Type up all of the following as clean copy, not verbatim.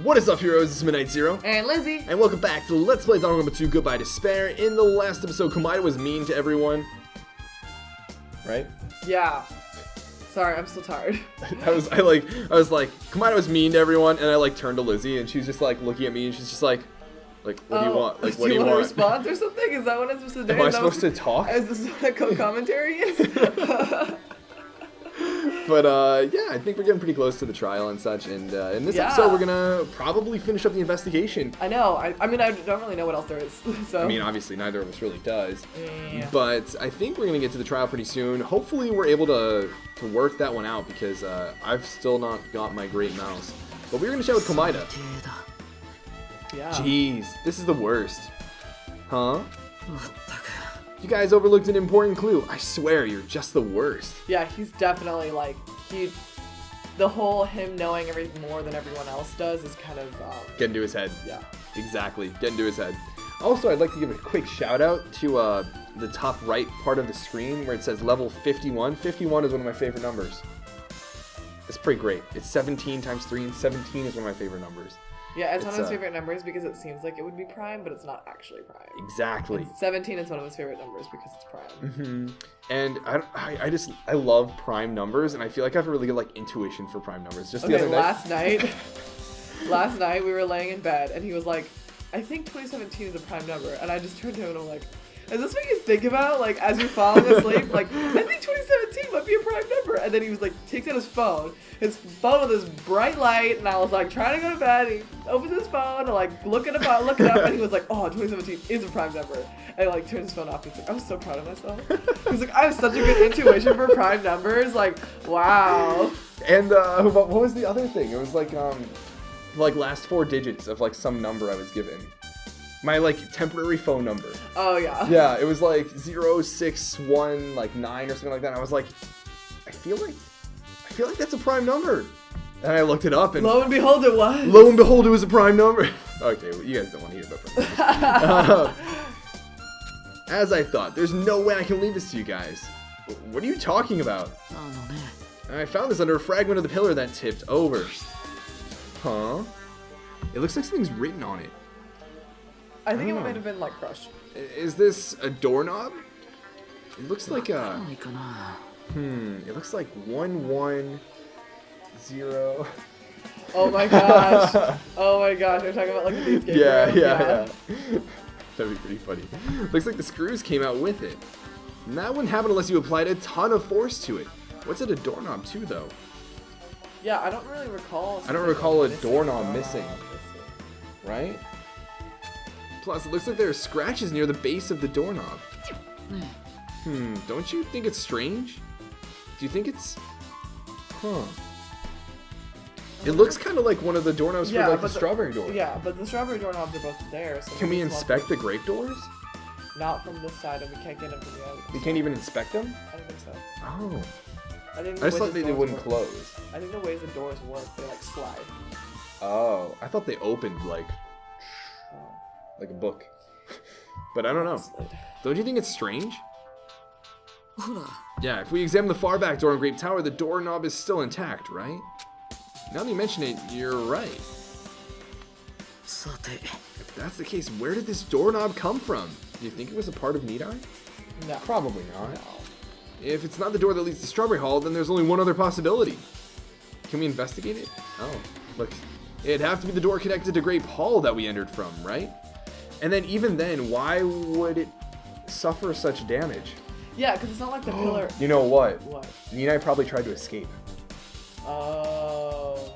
What is up, heroes? It's Midnight Zero. And Lizzie. And welcome back to Let's Play Danganronpa 2 Goodbye Despair. In the last episode, Komaeda was mean to everyone. Right? Yeah. Sorry, I'm still tired. I was like, Komaeda was mean to everyone, and I turned to Lizzie, and she's just looking at me, and she's just what do you want? What do you want? A response or something? Is that what I'm supposed to do? Am I supposed to talk? Is this what commentary is? But yeah, I think we're getting pretty close to the trial and such, and in this episode we're gonna probably finish up the investigation. I know. I mean, I don't really know what else there is. So. I mean, obviously neither of us really does. Yeah. But I think we're gonna get to the trial pretty soon. Hopefully we're able to work that one out because I've still not got my great mouse. But we're gonna chat with Komaeda. Yeah. Jeez, this is the worst. Huh? You guys overlooked an important clue. I swear, you're just the worst. Yeah, he's definitely the whole him knowing everything more than everyone else does is kind of get into his head. Yeah. Exactly. Get into his head. Also, I'd like to give a quick shout out to the top right part of the screen where it says level 51. 51 is one of my favorite numbers. It's pretty great. It's 17 times 3, and 17 is one of my favorite numbers. Yeah, it's one of his favorite numbers because it seems like it would be prime, but it's not actually prime. Exactly. And 17 is one of his favorite numbers because it's prime. Mm-hmm. And I love prime numbers, and I feel like I have a really good intuition for prime numbers. Just the other night. Last night we were laying in bed, and he was like, "I think 2017 is a prime number," and I just turned to him and I'm like, "Is this what you think about as you're falling asleep? I think 2017 might be a prime number." And then he was takes out his phone with this bright light, and I was trying to go to bed. He opens his phone and look it up, and he was like, "Oh, 2017 is a prime number." And he turned his phone off. He's I was so proud of myself. He was I have such a good intuition for prime numbers. Wow. And what was the other thing? It was last 4 digits of some number I was given. My temporary phone number. Oh yeah. Yeah, it was 0619 or something like that. And I was I feel like that's a prime number. And I looked it up, and lo and behold, it was. Lo and behold, it was a prime number. Okay, well, you guys don't want to hear about prime numbers. As I thought, there's no way I can leave this to you guys. What are you talking about? I found this under a fragment of the pillar that tipped over. Huh? It looks like something's written on it. I think it might have been crushed. Is this a doorknob? It looks like a... It looks like 110. Oh my gosh. Oh my gosh. You're talking about these games. Yeah. That'd be pretty funny. Looks like the screws came out with it. And that wouldn't happen unless you applied a ton of force to it. What's it a doorknob too, though? Yeah, I don't really recall. I don't recall a doorknob missing. Right? Plus, it looks like there are scratches near the base of the doorknob. Don't you think it's strange? Do you think it's... Huh. It looks kind of like one of the doorknobs for the strawberry door. Yeah, but the strawberry doorknobs are both there. So can we inspect the grape doors? Not from this side, and we can't get them from the other. You can't even inspect them? I don't think so. Oh. I just thought they wouldn't close. I think the ways the doors work, they slide. Oh, I thought they opened like a book. But I don't know. Don't you think it's strange? Yeah, if we examine the far back door in Grape Tower, the doorknob is still intact, right? Now that you mention it, you're right. If that's the case, where did this doorknob come from? Do you think it was a part of Need I? No. Probably not. No. If it's not the door that leads to Strawberry Hall, then there's only one other possibility. Can we investigate it? Oh, look. It'd have to be the door connected to Grape Hall that we entered from, right? And then even then, why would it suffer such damage? Yeah, because it's not like the pillar... You know what? What? Need I probably tried to escape. Oh.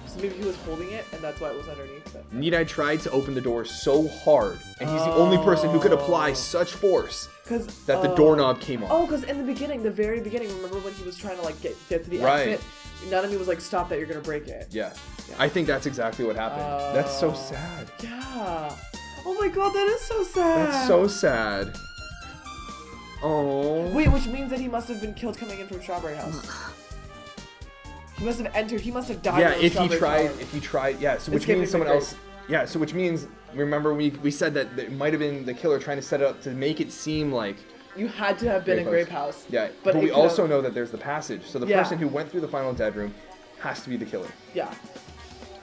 So maybe he was holding it, and that's why it was underneath it. Need I tried to open the door so hard, and he's the only person who could apply such force that the doorknob came off. Oh, because in the very beginning, remember when he was trying to get to the exit? Nanami was stop that, you're going to break it. Yeah. I think that's exactly what happened. That's so sad. Yeah. Oh my god, that is so sad. That's so sad. Oh. Wait, which means that he must have been killed coming in from Strawberry House. He must have entered. He must have died. Yeah, if he tried. Yeah, so which means someone else. Yeah, so which means remember we said that it might have been the killer trying to set it up to make it seem like you had to have been in Grape House. Yeah, but we also know that there's the passage. So the person who went through the final dead room has to be the killer. Yeah.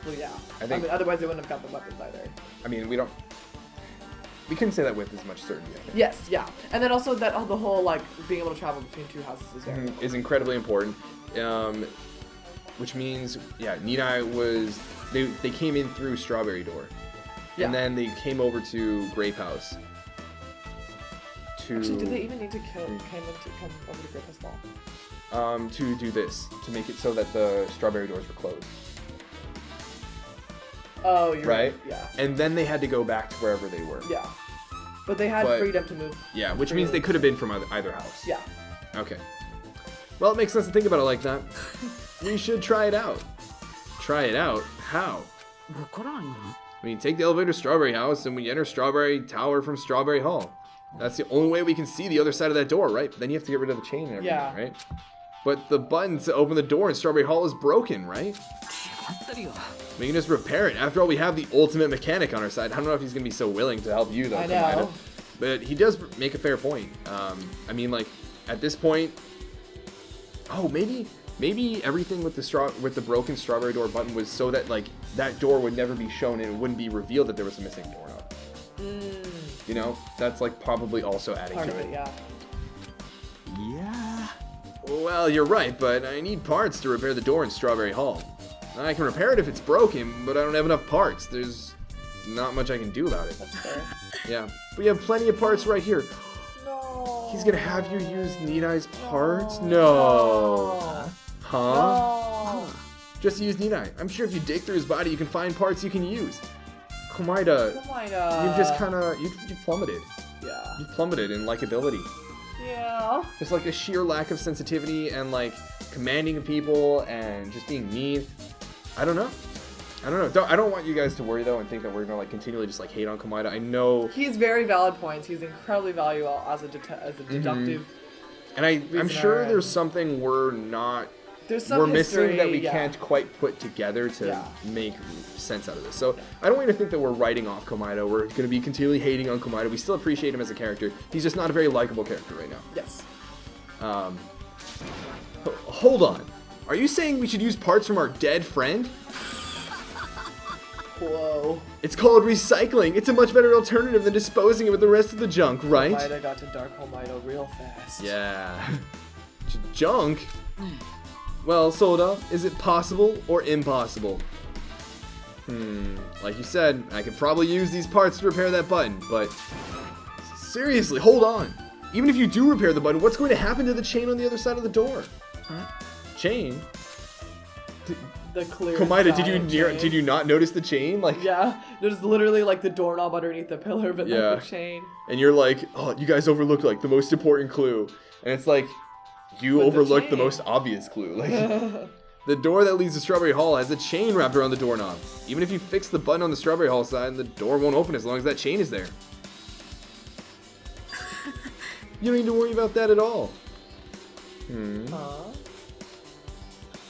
Well, yeah. I think. mean, otherwise they wouldn't have got the weapons either. I mean, we couldn't say that with as much certainty. I think. Yes, yeah. And then also that the whole, like, being able to travel between two houses is very important. Is incredibly important. Which means, yeah, Nidai was... They came in through Strawberry Door. Yeah. And then they came over to Grape House. Actually, did they even need to come over to Grape House Mall? To do this. To make it so that the Strawberry Doors were closed. Oh, you're right. Yeah. And then they had to go back to wherever they were. Yeah. But they had freedom to move. Yeah, which means they could have been from either house. Yeah. Okay. Well, it makes sense to think about it like that. We should try it out. Try it out? How? When you take the elevator to Strawberry House and we enter Strawberry Tower from Strawberry Hall. That's the only way we can see the other side of that door, right? But then you have to get rid of the chain and everything, right? But the button to open the door in Strawberry Hall is broken, right? We can just repair it. After all, we have the ultimate mechanic on our side. I don't know if he's going to be so willing to help you, though, Kamida. But he does make a fair point. I mean, like, at this point... Oh, maybe everything with the broken Strawberry Door button was so that, like, that door would never be shown and it wouldn't be revealed that there was a missing doorknob. You know? That's, like, probably also adding to it. Yeah. Yeah. Well, you're right, but I need parts to repair the door in Strawberry Hall. I can repair it if it's broken, but I don't have enough parts. There's not much I can do about it. That's fair. Yeah, we have plenty of parts right here. No. He's gonna have you use Nidai's parts? No. Huh? No. Just use Nidai. I'm sure if you dig through his body, you can find parts you can use. Komaida, you've just you plummeted. Yeah. You plummeted in likability. Yeah. Just like a sheer lack of sensitivity and like commanding people and just being mean. I don't know. I don't want you guys to worry though and think that we're gonna like continually just like hate on Komaida. I know he's very valid points. He's incredibly valuable as a deductive. And I'm sure there's something we're missing that we can't quite put together to make sense out of this. So I don't want you to think that we're writing off Komaida. We're going to be continually hating on Komaida. We still appreciate him as a character. He's just not a very likable character right now. Yes. Hold on. Are you saying we should use parts from our dead friend? Whoa. It's called recycling. It's a much better alternative than disposing it with the rest of the junk, right? Komaida got to Dark Komaida real fast. Yeah. Junk? Well, Soda, is it possible or impossible? Like you said, I could probably use these parts to repair that button, but seriously, hold on. Even if you do repair the button, what's going to happen to the chain on the other side of the door? Huh? Chain? The clear. Komaida, did you not notice the chain? Like, yeah, there's literally like the doorknob underneath the pillar, but like the chain. And you're like, oh, you guys overlooked like the most important clue, and it's like you overlooked the most obvious clue. Like, the door that leads to Strawberry Hall has a chain wrapped around the doorknob. Even if you fix the button on the Strawberry Hall side, the door won't open as long as that chain is there. You don't need to worry about that at all. Can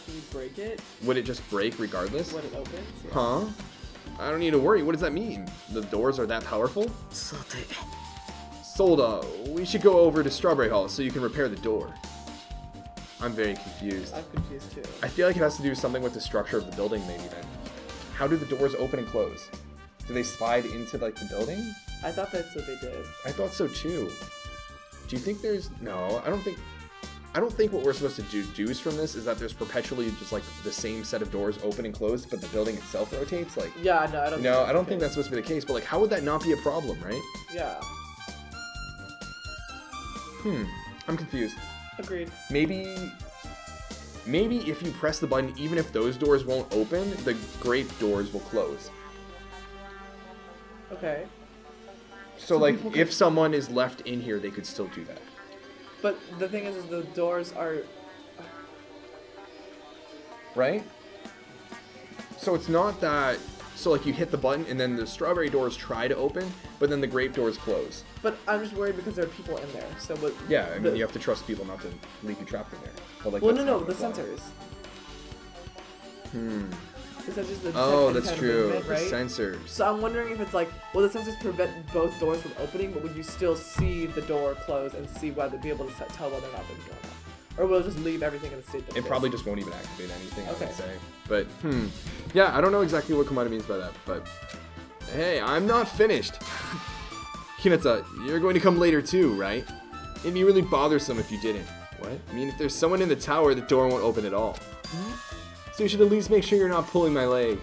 you break it? Would it just break regardless? When it opens? Yeah. Huh? I don't need to worry. What does that mean? The doors are that powerful? Solda, we should go over to Strawberry Hall so you can repair the door. I'm very confused. I'm confused too. I feel like it has to do something with the structure of the building maybe then. How do the doors open and close? Do they slide into like the building? I thought that's what they did. I thought so too. Do you think there's... No, I don't think what we're supposed to deduce from this is that there's perpetually just like the same set of doors open and closed, but the building itself rotates. Like, yeah, no, I don't. No, I don't think that's supposed to be the case. But like, how would that not be a problem, right? Yeah. I'm confused. Agreed. Maybe if you press the button, even if those doors won't open, the grape doors will close. Okay. So like, if someone is left in here, they could still do that. But the thing is the doors are... Right? So it's not that... So like you hit the button and then the strawberry doors try to open, but then the grape doors close. But I'm just worried because there are people in there. So what? Yeah, I mean you have to trust people not to leave you trapped in there. But like, well, no, the sensors. The sensors that that's true. Movement, right? The sensors. So I'm wondering if it's like, well, the sensors prevent both doors from opening, but would you still see the door close and see whether be able to tell whether or not there's a door or not? Or we'll just leave everything in the state that It probably just won't even activate anything, I Okay. would say. But, yeah, I don't know exactly what Komaeda means by that, but... Hey, I'm not finished. Hinata, you're going to come later too, right? It'd be really bothersome if you didn't. What? I mean, if there's someone in the tower, the door won't open at all. So you should at least make sure you're not pulling my leg.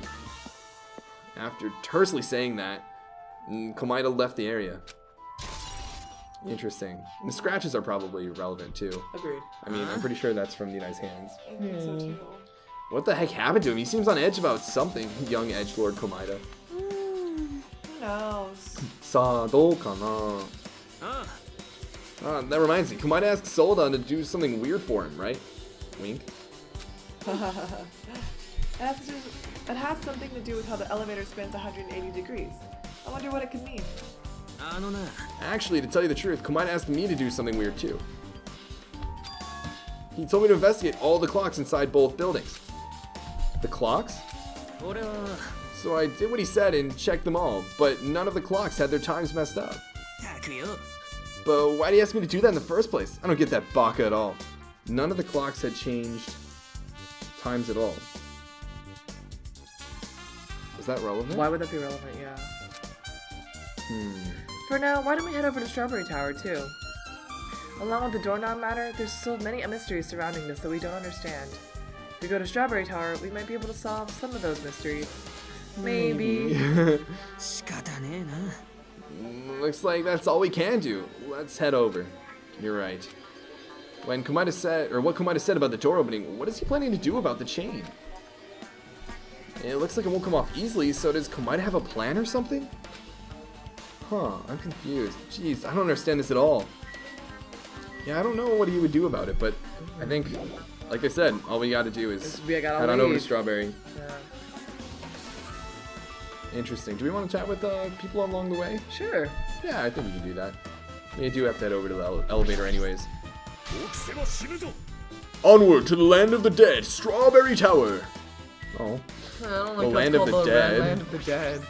After tersely saying that, Komaeda left the area. Interesting. And the scratches are probably relevant too. Agreed. I mean, I'm pretty sure that's from Nida's hands. I think so too. What the heck happened to him? He seems on edge about something, young edgelord Komaeda. Who knows? Sado kana. That reminds me, Komaeda asked Soldan to do something weird for him, right? Wink. It has something to do with how the elevator spins 180 degrees. I wonder what it could mean. Actually, to tell you the truth, Komaeda asked me to do something weird too. He told me to investigate all the clocks inside both buildings. The clocks? So I did what he said and checked them all, but none of the clocks had their times messed up. But why did he ask me to do that in the first place? I don't get that baka at all. None of the clocks had changed times at all. Is that relevant? Why would that be relevant? Yeah. For now, why don't we head over to Strawberry Tower too? Along with the doorknob matter, there's so many mysteries surrounding this that we don't understand. If we go to Strawberry Tower, we might be able to solve some of those mysteries. Maybe. Looks like that's all we can do. Let's head over. You're right. When Komaeda said, or what Komaeda said about the door opening, what is he planning to do about the chain? It looks like it won't come off easily, so does Komaeda have a plan or something? Huh, I'm confused. Jeez, I don't understand this at all. Yeah, I don't know what he would do about it, but I think, like I said, all we gotta do is head on over to Strawberry. Yeah. Interesting. Do we want to chat with people along the way? Sure. Yeah, I think we can do that. We do have to head over to the elevator anyways. Onward to the land of the dead, Strawberry Tower! Oh. I don't The land of the dead. Land of the dead.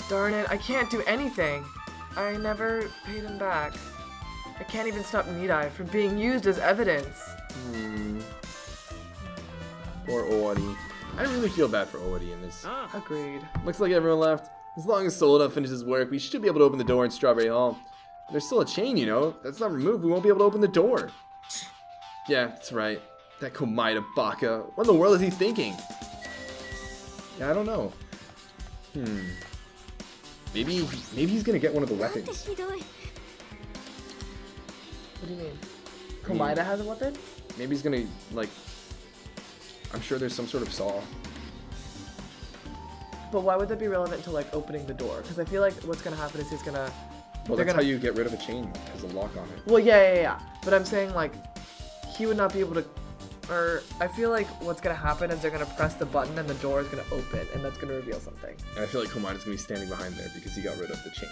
Darn it, I can't do anything. I never paid him back. I can't even stop Nidai from being used as evidence. Poor Owari. I really feel bad for Owari in this. Agreed. Looks like everyone left. As long as Solda finishes work, we should be able to open the door in Strawberry Hall. There's still a chain, you know. If that's not removed, we won't be able to open the door. Yeah, that's right. That Komaeda baka. What in the world is he thinking? Yeah, I don't know. Maybe he's gonna get one of the weapons. What do you mean? Komaeda has a weapon? Maybe he's gonna, like... I'm sure there's some sort of saw. But why would that be relevant to, like, opening the door? Because I feel like what's gonna happen is he's gonna... Well, that's how you get rid of a chain. There's a lock on it. Well, yeah. But I'm saying, like, he would not be able to... Or, I feel like what's gonna happen is they're gonna press the button and the door is gonna open, and that's gonna reveal something. And I feel like Komaeda's gonna be standing behind there because he got rid of the chain.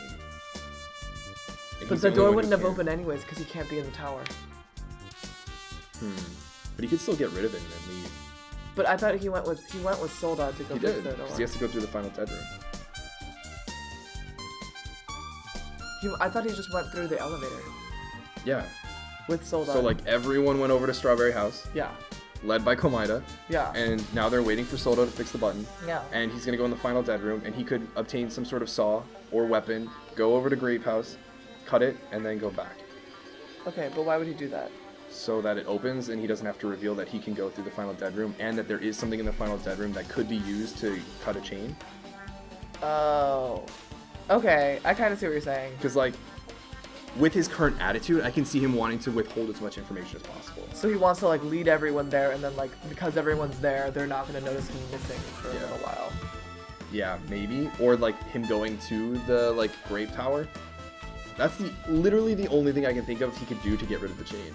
And But the door wouldn't have opened anyways because he can't be in the tower. But he could still get rid of it and then leave. But I thought he went with Solda to go He fix did, it. because he has to go through the final dead room. I thought he just went through the elevator Yeah. with Solda. So, like, everyone went over to Strawberry House, Yeah. led by Komaeda, Yeah. and now they're waiting for Solda to fix the button. Yeah. And he's gonna go in the final dead room, and he could obtain some sort of saw or weapon, go over to Grape House, cut it, and then go back. Okay, but why would he do that? So that it opens and he doesn't have to reveal that he can go through the final dead room, and that there is something in the final dead room that could be used to cut a chain. Oh. Okay, I kind of see what you're saying. Because, like, with his current attitude, I can see him wanting to withhold as much information as possible. So he wants to, like, lead everyone there, and then, like, because everyone's there, they're not going to notice him missing for a little while. Yeah, maybe. Or, like, him going to the, like, Grape Tower. That's literally the only thing I can think of he could do to get rid of the chain.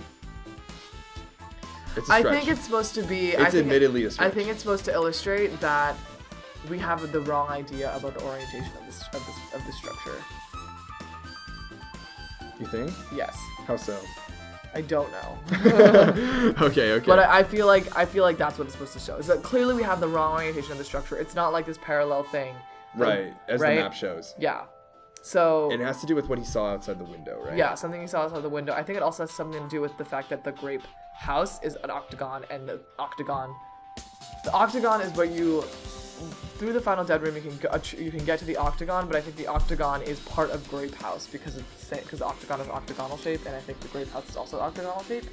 It's a stretch. I think it's supposed to be... It's admittedly a stretch. I think it's supposed to illustrate that we have the wrong idea about the orientation of this structure. You think? Yes. How so? I don't know. Okay. But I feel like that's what it's supposed to show. Is that clearly we have the wrong orientation of the structure. It's not like this parallel thing. Right, as the map shows. Yeah. So It has to do with what he saw outside the window, right? yeah, something he saw outside the window. I think it also has something to do with the fact that the grape house is an octagon, and the octagon is where you, through the final dead room, you can get to the octagon, but I think the octagon is part of grape house because the octagon is octagonal shape, and I think the grape house is also octagonal shape.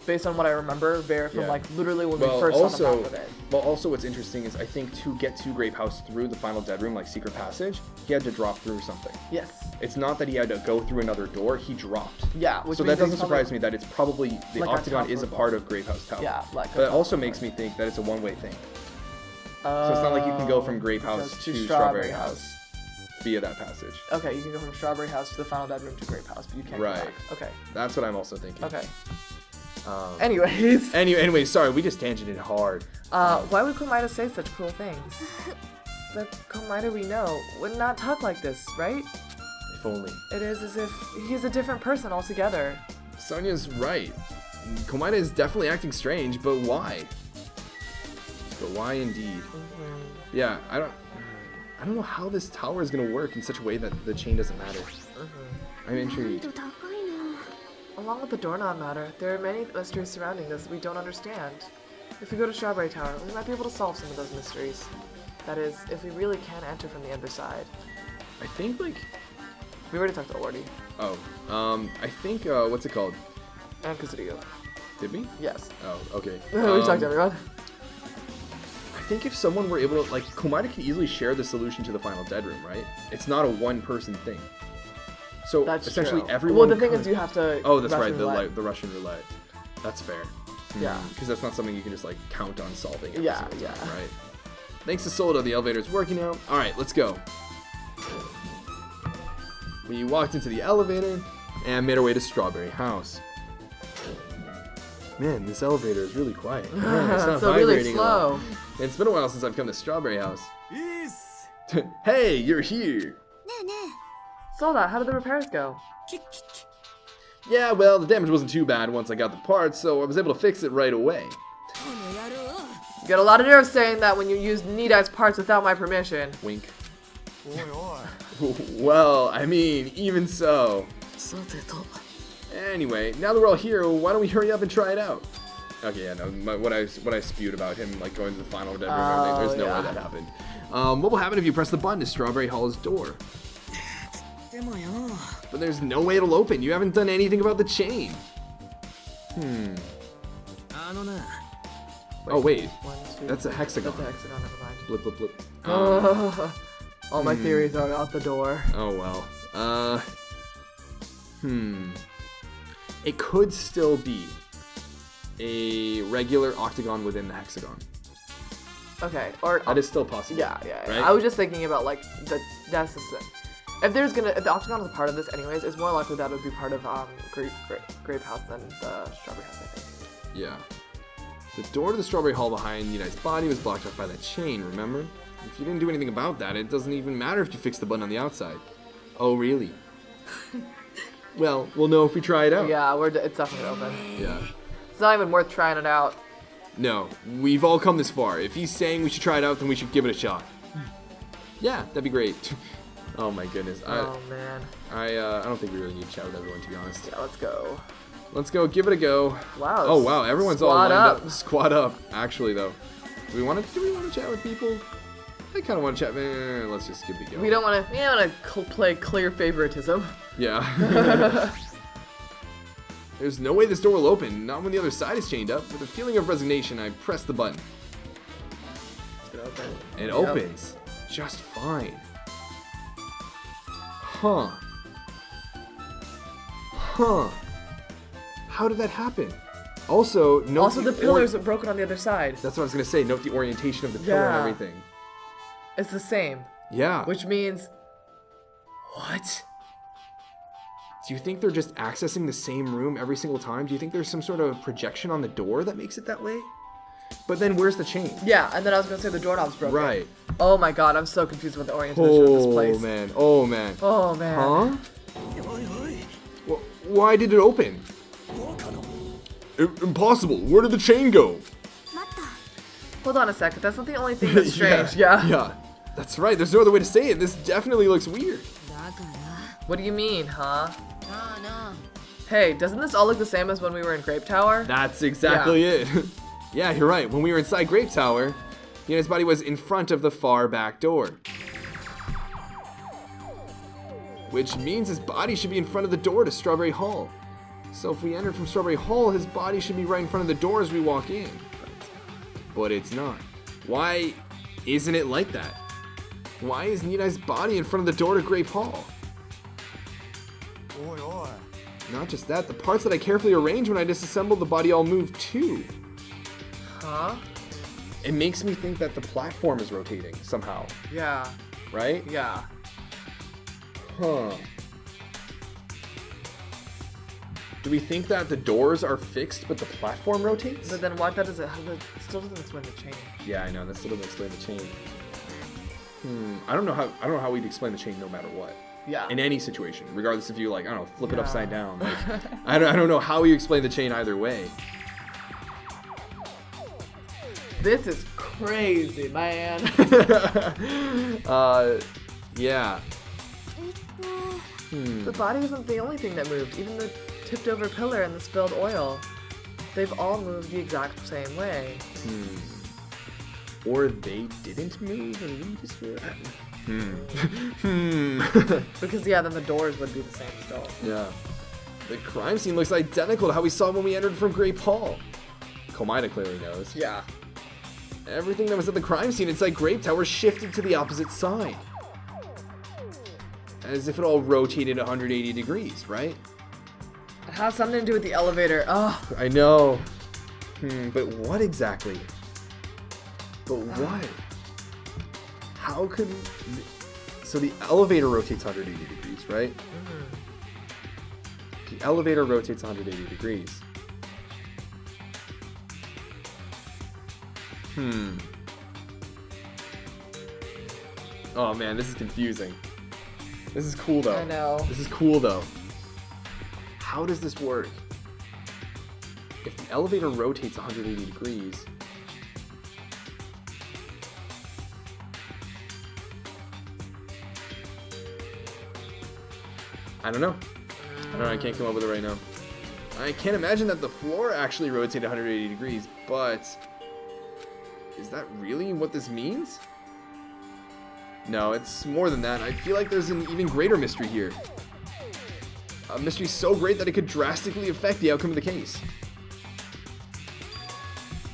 Based on what I remember, from like literally when we first saw the map of it. Well, also what's interesting is I think to get to Grape House through the final dead room, like secret passage, he had to drop through something. Yes. It's not that he had to go through another door; he dropped. Yeah. So that doesn't surprise me that it's probably the like octagon is a part of Grape House Tower. Yeah. But it also makes me think that it's a one-way thing. So it's not like you can go from Grape House to Strawberry House via that passage. Okay, you can go from Strawberry House to the final dead room to Grape House, but you can't go back. Okay. That's what I'm also thinking. Okay. Anyways. Anyway, sorry, we just tangented hard. Why would Komaeda say such cruel things? The Komaeda we know would not talk like this, right? If only. It is as if he's a different person altogether. Sonya's right. Komaeda is definitely acting strange, but why? But why indeed? Yeah, I don't know how this tower is gonna work in such a way that the chain doesn't matter. I'm intrigued. Along with the doorknob matter, there are many mysteries surrounding this we don't understand. If we go to Strawberry Tower, we might be able to solve some of those mysteries. That is, if we really can enter from the other side. I think like we already talked to Ordi. Oh, I think what's it called? And Kazurio. Did we? Yes. Oh, okay. We talked to everyone. I think if someone were able to, like, Komaeda could easily share the solution to the final dead room, right? It's not a one-person thing. So that's essentially true. everyone. Well, the thing is, you have to. Oh, that's right. The Russian roulette. That's fair. Yeah. Because that's not something you can just like count on solving. Yeah. Time, right. Thanks to Soldo, the elevator's working now. All right, let's go. We walked into the elevator and made our way to Strawberry House. Man, this elevator is really quiet. Man, it's not so vibrating really slow. It's been a while since I've come to Strawberry House. Hey, you're here. Soda, how did the repairs go? Yeah, well, the damage wasn't too bad once I got the parts, so I was able to fix it right away. You got a lot of nerve saying that when you used Nidai's parts without my permission. Wink. Well, I mean, even so. Anyway, now that we're all here, why don't we hurry up and try it out? Okay, yeah, no, what I spewed about him like going to the final dead room and everything, there's no way that happened. What will happen if you press the button to Strawberry Hall's door? But there's no way it'll open. You haven't done anything about the chain. Oh wait, that's a hexagon. That's a hexagon, never mind. Blip, blip, blip. All my theories are out the door. Oh well. It could still be a regular octagon within the hexagon. Okay, or that is still possible. Yeah. Right? I was just thinking about like that's the thing. If the octagon is a part of this anyways, it's more likely that it would be part of Grape House than the Strawberry House, I think. Yeah. The door to the Strawberry Hall behind Nidai's body was blocked off by that chain, remember? If you didn't do anything about that, it doesn't even matter if you fix the button on the outside. Oh, really? Well, we'll know if we try it out. Yeah, it's definitely open. Yeah. It's not even worth trying it out. No, we've all come this far. If he's saying we should try it out, then we should give it a shot. Yeah, that'd be great. Oh my goodness. Oh man. I don't think we really need to chat with everyone, to be honest. Yeah, let's go. Let's go, give it a go. Wow. Oh wow, everyone's all lined up. Squad up. Actually though, do we want to chat with people? I kind of want to chat. Let's just give it a go. We don't want to play clear favoritism. Yeah. There's no way this door will open, not when the other side is chained up. With a feeling of resignation, I press the button. It's gonna open. It opens. Just fine. Huh. How did that happen? Also, note Also, the pillars are broken on the other side. That's what I was gonna say. Note the orientation of the pillar and everything. It's the same. Yeah. Which means... What? Do you think they're just accessing the same room every single time? Do you think there's some sort of projection on the door that makes it that way? But then where's the chain? Yeah, and then I was gonna say the doorknob's broken. Right. Oh my god, I'm so confused with the orientation of this place. Oh man. Oh man. Huh? Why did it open? Impossible. Where did the chain go? Hold on a second. That's not the only thing that's strange. Yeah. That's right, there's no other way to say it. This definitely looks weird. What do you mean, huh? Hey, doesn't this all look the same as when we were in Grape Tower? That's exactly it. Yeah, you're right. When we were inside Grape Tower, Yuna's body was in front of the far back door. Which means his body should be in front of the door to Strawberry Hall. So if we entered from Strawberry Hall, his body should be right in front of the door as we walk in. But it's not. Why isn't it like that? Why is Nidai's body in front of the door to Grape Hall? Not just that, the parts that I carefully arranged when I disassembled the body all moved too. Huh? It makes me think that the platform is rotating somehow. Yeah. Right? Yeah. Huh. Do we think that the doors are fixed but the platform rotates? But then what that is it still doesn't explain the chain. Yeah, I know, that still doesn't explain the chain. I don't know how we'd explain the chain no matter what. Yeah. In any situation, regardless if you like, I don't know, flip it upside down. Like, I don't know how you explain the chain either way. This is crazy, man. Yeah. The body isn't the only thing that moved. Even the tipped over pillar and the spilled oil. They've all moved the exact same way. Or they didn't move and we just were... Because, yeah, then the doors would be the same still. Yeah. The crime scene looks identical to how we saw when we entered from Grape Hall. Komaida clearly knows. Yeah. Everything that was at the crime scene inside Grape Tower shifted to the opposite side. As if it all rotated 180 degrees, right? It has something to do with the elevator. Oh. I know. But what exactly? But what? How could... So the elevator rotates 180 degrees, right? The elevator rotates 180 degrees. Oh man, this is confusing. This is cool though. I know. This is cool though. How does this work? If the elevator rotates 180 degrees... I don't know. I can't come up with it right now. I can't imagine that the floor actually rotated 180 degrees, but... Is that really what this means? No, it's more than that. I feel like there's an even greater mystery here. A mystery so great that it could drastically affect the outcome of the case.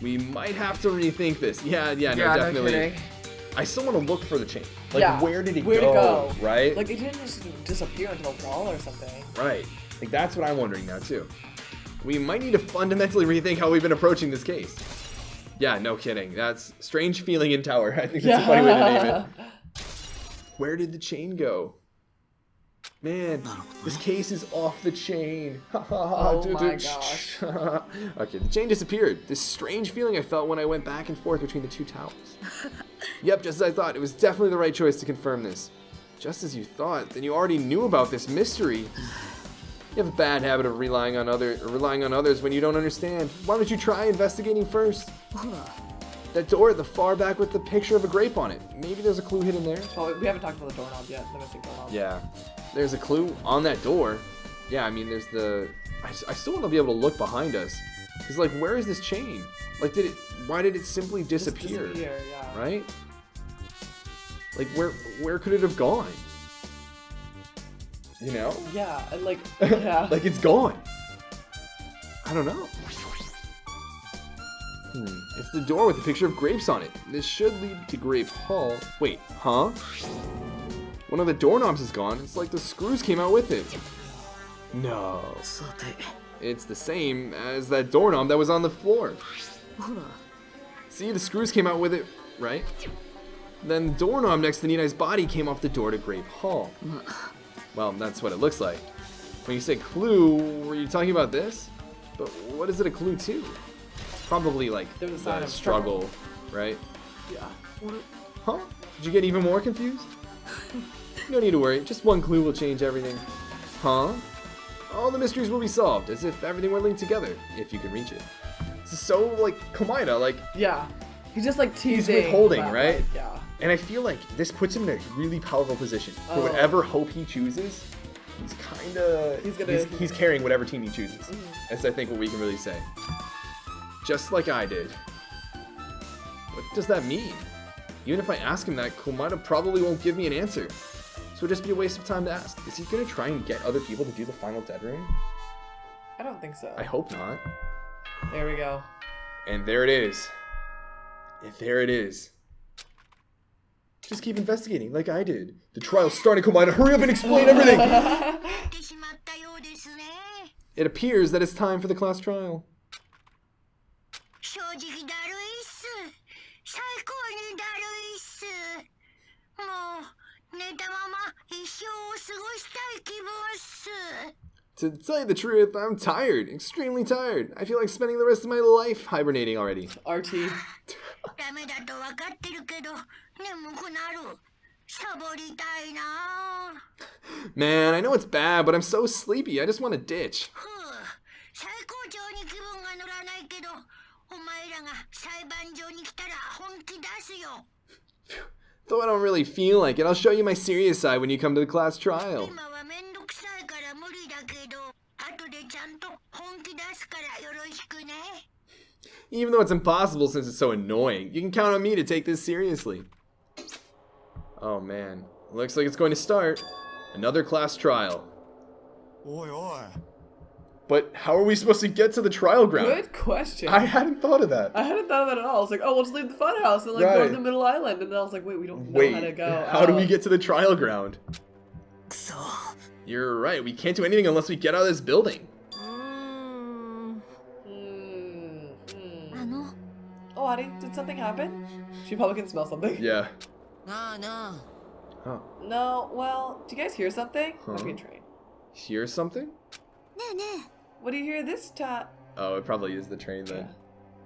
We might have to rethink this. Yeah, no, definitely. No kidding. I still want to look for the chain. Like, yeah. Where did it go? Right? Like, it didn't just disappear into the wall or something. Right. Like, that's what I'm wondering now, too. We might need to fundamentally rethink how we've been approaching this case. Yeah, no kidding. That's Strange Feeling in Tower. I think that's a funny way to name it. Where did the chain go? Man, this case is off the chain. Oh my gosh. Okay, the chain disappeared. This strange feeling I felt when I went back and forth between the two towers. Yep, just as I thought. It was definitely the right choice to confirm this. Just as you thought, then you already knew about this mystery. You have a bad habit of relying on others when you don't understand. Why don't you try investigating first? That door at the far back with the picture of a grape on it. Maybe there's a clue hidden there. Oh, we haven't talked about the doorknob yet. The missing doorknob. Yeah. There's a clue on that door. Yeah, I mean, there's the... I still want to be able to look behind us. Because, like, where is this chain? Like, why did it simply disappear? Just disappear, yeah. Right? Like, where could it have gone? You know? Yeah, and like, yeah. Like, it's gone. I don't know. It's the door with the picture of grapes on it. This should lead to Grape Hall. Wait, huh? One of the doorknobs is gone. It's like the screws came out with it. No. It's the same as that doorknob that was on the floor. See, the screws came out with it, right? Then the doorknob next to Ninai's body came off the door to Grape Hall. Well, that's what it looks like. When you say clue, were you talking about this? But what is it a clue to? Probably like the struggle, right? Yeah. Huh? Did you get even more confused? No need to worry, just one clue will change everything. Huh? All the mysteries will be solved, as if everything were linked together, if you can reach it. This is so, like, Komaida, like... Yeah. He's just, like, teasing. He's withholding, right? Like, yeah. And I feel like this puts him in a really powerful position. For whatever hope he chooses, he's kind of... He's carrying whatever team he chooses. That's, I think, what we can really say. Just like I did. What does that mean? Even if I ask him that, Komada probably won't give me an answer. So it'll just be a waste of time to ask. Is he going to try and get other people to do the final dead room? I don't think so. I hope not. There we go. And there it is. And there it is. Just keep investigating like I did. The trial's starting, Komada. Hurry up and explain everything! It appears that it's time for the class trial. To tell you the truth, I'm tired. Extremely tired. I feel like spending the rest of my life hibernating already. RT. Man, I know it's bad, but I'm so sleepy. I just want to ditch. Though I don't really feel like it, I'll show you my serious side when you come to the class trial. Even though it's impossible since it's so annoying, you can count on me to take this seriously. Oh man, looks like it's going to start. Another class trial. But how are we supposed to get to the trial ground? Good question. I hadn't thought of that. I hadn't thought of that at all. I was like, oh, we'll just leave the funhouse and like go to the middle island. And then I was like, wait, we don't know how to go. How do we get to the trial ground? You're right. We can't do anything unless we get out of this building. Oh, honey, did something happen? She probably can smell something. Yeah. No. Oh. No, well, do you guys hear something? Might be a train. Hear something? What do you hear this time? Oh, it probably is the train then. Yeah.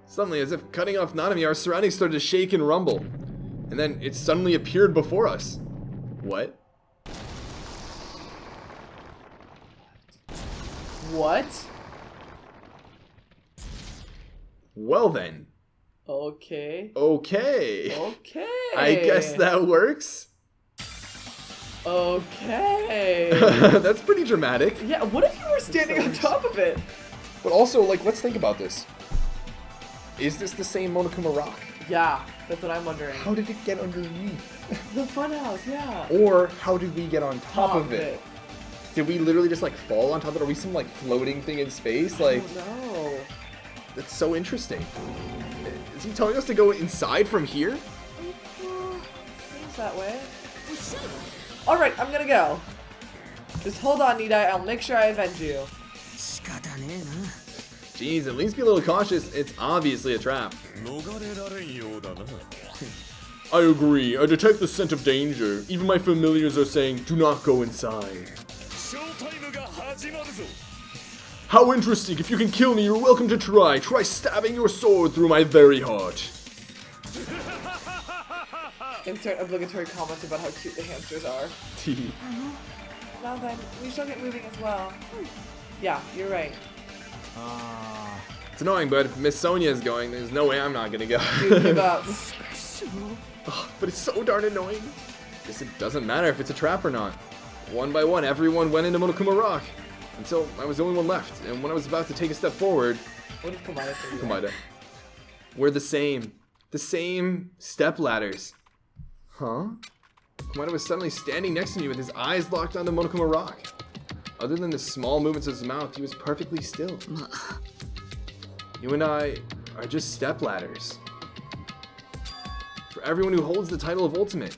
Suddenly, as if cutting off Nanami, our surroundings started to shake and rumble. And then it suddenly appeared before us. What? What? Well then. Okay. Okay. Okay. I guess that works. Okay. That's pretty dramatic. Yeah, what if you were standing on top of it? But also, like, let's think about this. Is this the same Monokuma rock? Yeah, that's what I'm wondering. How did it get underneath? The funhouse, yeah. Or how did we get on top of it? Did we literally just, like, fall on top of it? Are we some, like, floating thing in space? Like, I don't know. That's so interesting. Is he telling us to go inside from here? Seems that way. Alright, I'm gonna go. Just hold on, Nidai. I'll make sure I avenge you. Jeez, at least be a little cautious. It's obviously a trap. I agree. I detect the scent of danger. Even my familiars are saying, do not go inside. How interesting. If you can kill me, you're welcome to try. Try stabbing your sword through my very heart. Insert obligatory comment about how cute the hamsters are. Now then, we shall get moving as well. Yeah, you're right. It's annoying, but if Miss Sonia is going, there's no way I'm not gonna go. Dude, give up. But it's so darn annoying. Guess it doesn't matter if it's a trap or not. One by one, everyone went into Monokuma Rock. Until I was the only one left, and when I was about to take a step forward... What did Komada say? Komada. We're the same. The same step ladders. Huh? Komada was suddenly standing next to me with his eyes locked onto Monokuma Rock. Other than the small movements of his mouth, he was perfectly still. You and I are just step ladders. For everyone who holds the title of Ultimate,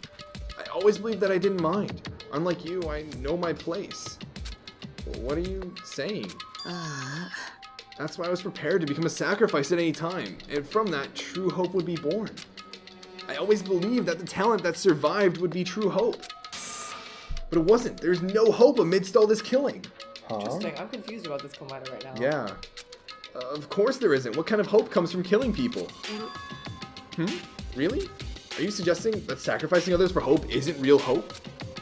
I always believed that I didn't mind. Unlike you, I know my place. What are you saying? That's why I was prepared to become a sacrifice at any time, and from that, true hope would be born. I always believed that the talent that survived would be true hope. But it wasn't. There's no hope amidst all this killing. Interesting. I'm confused about this Komada right now. Yeah. Of course there isn't. What kind of hope comes from killing people? Really? Are you suggesting that sacrificing others for hope isn't real hope?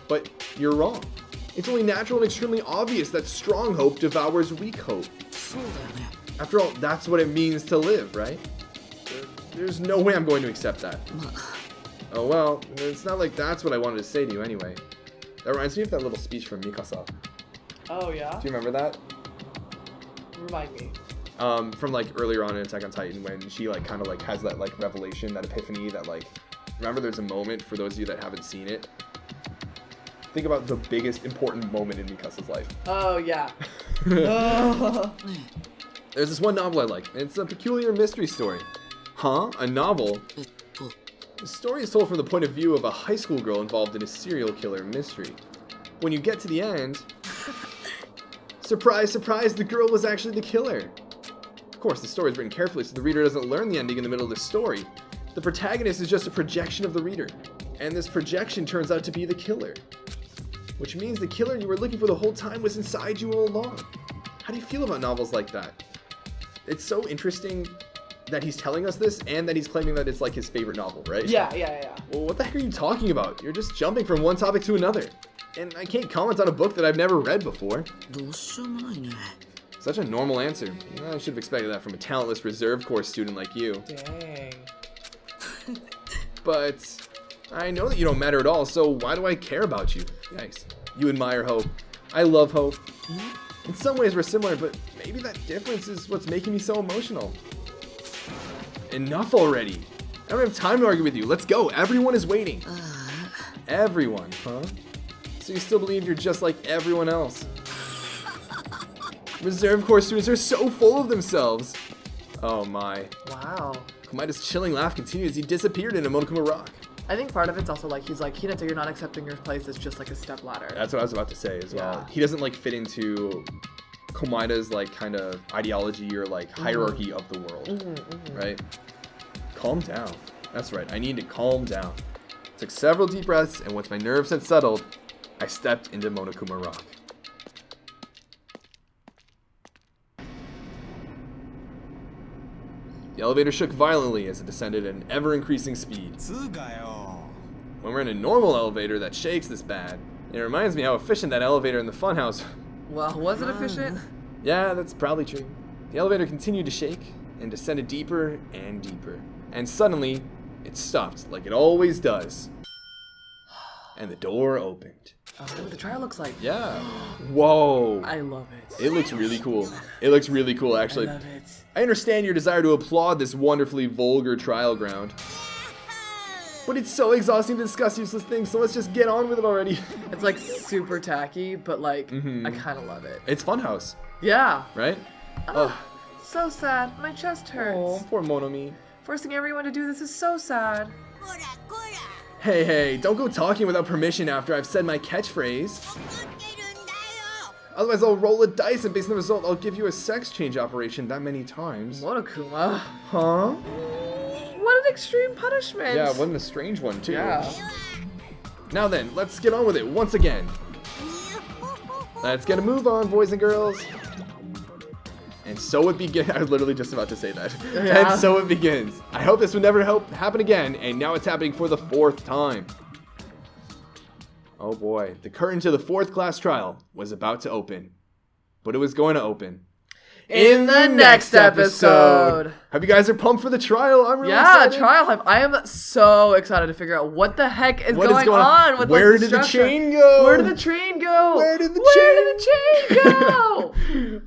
But you're wrong. It's only natural and extremely obvious that strong hope devours weak hope. After all, that's what it means to live, right? There's no way I'm going to accept that. Oh well, it's not like that's what I wanted to say to you anyway. That reminds me of that little speech from Mikasa. Oh, yeah? Do you remember that? Remind me. From like earlier on in Attack on Titan when she like kind of like has that like revelation, that epiphany, that like, remember there's a moment, for those of you that haven't seen it, think about the biggest important moment in Mikasa's life. Oh, yeah. There's this one novel I like, and it's a peculiar mystery story. Huh? A novel? The story is told from the point of view of a high school girl involved in a serial killer mystery. When you get to the end, surprise, surprise, the girl was actually the killer. Of course, the story is written carefully so the reader doesn't learn the ending in the middle of the story. The protagonist is just a projection of the reader, and this projection turns out to be the killer. Which means the killer you were looking for the whole time was inside you all along. How do you feel about novels like that? It's so interesting that he's telling us this and that he's claiming that it's like his favorite novel, right? Yeah. Well, what the heck are you talking about? You're just jumping from one topic to another. And I can't comment on a book that I've never read before. Such a normal answer. I should have expected that from a talentless reserve course student like you. Dang. But I know that you don't matter at all, so why do I care about you? Yikes. You admire Hope. I love Hope. In some ways we're similar, but maybe that difference is what's making me so emotional. Enough already. I don't have time to argue with you. Let's go. Everyone is waiting. Everyone, huh? So you still believe you're just like everyone else? Reserve Corps students are so full of themselves. Oh my. Wow. Komaita's chilling laugh continued as he disappeared into Monokuma Rock. I think part of it's also like he's like, Hinata, you're not accepting your place as just like a step ladder. That's what I was about to say as well. Yeah. He doesn't like fit into Komaita's like kind of ideology or like hierarchy of the world, right? Calm down. That's right. I need to calm down. Took several deep breaths, and once my nerves had settled, I stepped into Monokuma Rock. The elevator shook violently as it descended at an ever-increasing speed. When we're in a normal elevator that shakes this bad, it reminds me how efficient that elevator in the funhouse. Well, was it efficient? Yeah, that's probably true. The elevator continued to shake and descended deeper and deeper. And suddenly, it stopped like it always does. And the door opened. Oh, what the trial looks like. Yeah. Whoa. I love it. It looks really cool. It looks really cool, actually. I love it. I understand your desire to applaud this wonderfully vulgar trial ground. But it's so exhausting to discuss useless things, so let's just get on with it already. It's like super tacky, but like, I kind of love it. It's Funhouse, Yeah. right? So sad. My chest hurts. Oh, poor Monomi. Forcing everyone to do this is so sad. Hey, don't go talking without permission after I've said my catchphrase. Otherwise I'll roll a dice and based on the result I'll give you a sex change operation that many times. Monokuma. Huh? What an extreme punishment. Yeah, what a strange one too. Yeah. Now then, let's get on with it once again. Let's get a move on, boys and girls. And so it begins. I was literally just about to say that. Yeah. And so it begins. I hope this would never happen again, and now it's happening for the 4th time. Oh boy, the curtain to the 4th class trial was about to open. But it was going to open. In the next episode. Hope you guys are pumped for the trial. I'm really Yeah, excited. trial hype. I am so excited to figure out what the heck is going on with Where like, did the structure. chain go? Where did the train go? Where did the chain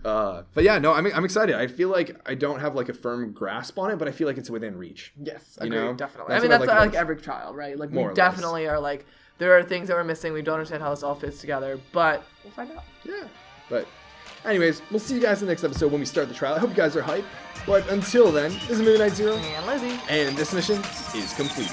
go? But yeah, no, I'm excited. I feel like I don't have like a firm grasp on it, but I feel like it's within reach. Yes, You agreed, know? definitely. That's I mean, what I that's like like most. every trial, right? Like More we or definitely are like, there are things that we're missing. We don't understand how this all fits together, but we'll find out. Yeah. But anyways, we'll see you guys in the next episode when we start the trial. I hope you guys are hyped. But until then, this is Movie Night Zero. And Lizzie. And this mission is complete.